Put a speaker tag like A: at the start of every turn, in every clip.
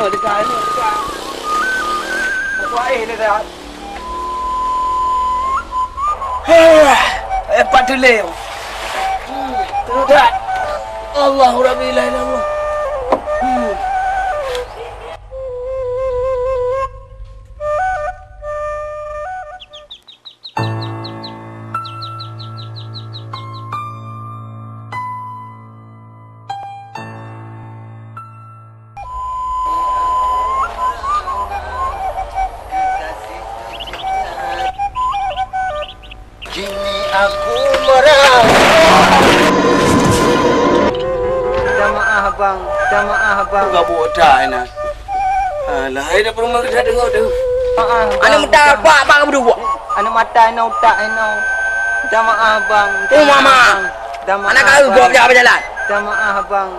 A: dekat. Aku air ni dah. Patulem. Terus dah. Allahu Rabbil Alamin.
B: Kini aku marah. Minta maaf abang.
A: Enggak bodoh nak. Alah, ai dah perlu kita dengar tu.
B: Maaf.
A: Ana minta apa abang berdua?
B: Ana mata ana otak ana. Minta maaf abang.
A: Oh mama. Anak kau gua berjalan.
B: Minta maaf abang.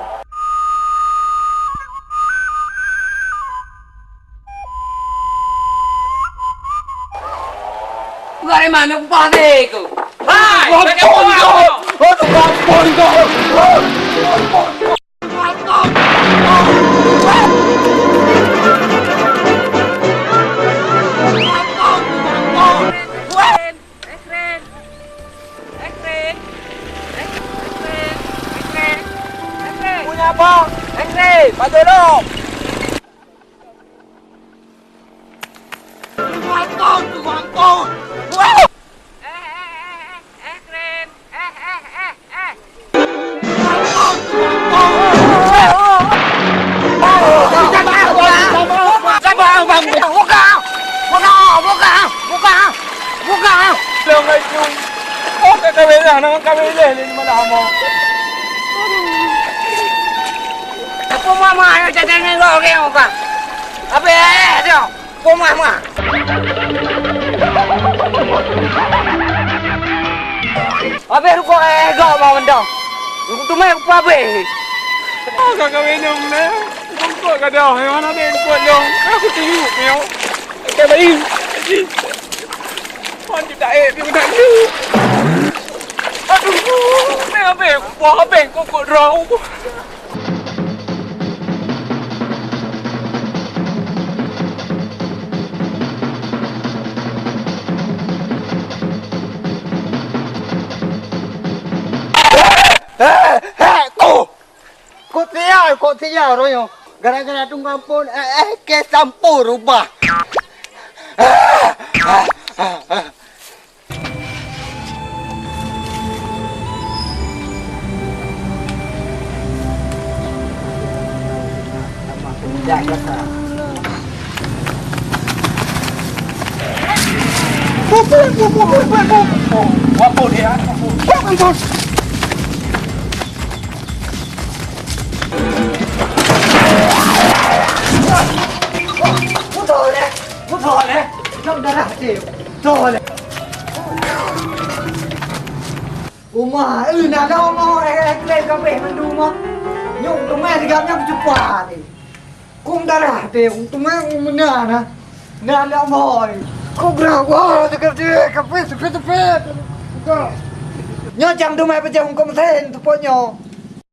A: Dari mana aku pasik tu? Hai, pakai apa? Oh, tu kampung kau. Punya apa? Ekstrim, bantu dong. Kampung. Buka. Long ay yung. Oh, kakawin lang kami ni malamo. Ako mama ayo jadangin ko kayo ka. Abe, ayo. Ko mama. Abe ko go mau ndong. Yung tumay pa be. Oh, kakawin yung na. Kung ko ka daw, ay mana din ko long. Ako tiyo, miyo. Kaya ba yun? Hindi tayo, hindi tayo. Aduh, may abeng ko raw.
B: Kau tiap royo. Gara-gara tunggang pun ke sampur rubah.
A: Wapo dia.
B: Putole. Không darah chịu. Rồi. Uma, nào đâu mà lên cà phê mình đu mà. Nhung tụi mẹ thì gặp nhau chụp quà thì. Cũng darah chịu, tụi mẹ mình nè. Nè đâu mồi. Không nào quá thì cà phê. Nhớ chăng tụi mẹ bây giờ không có thể tụi nhỏ.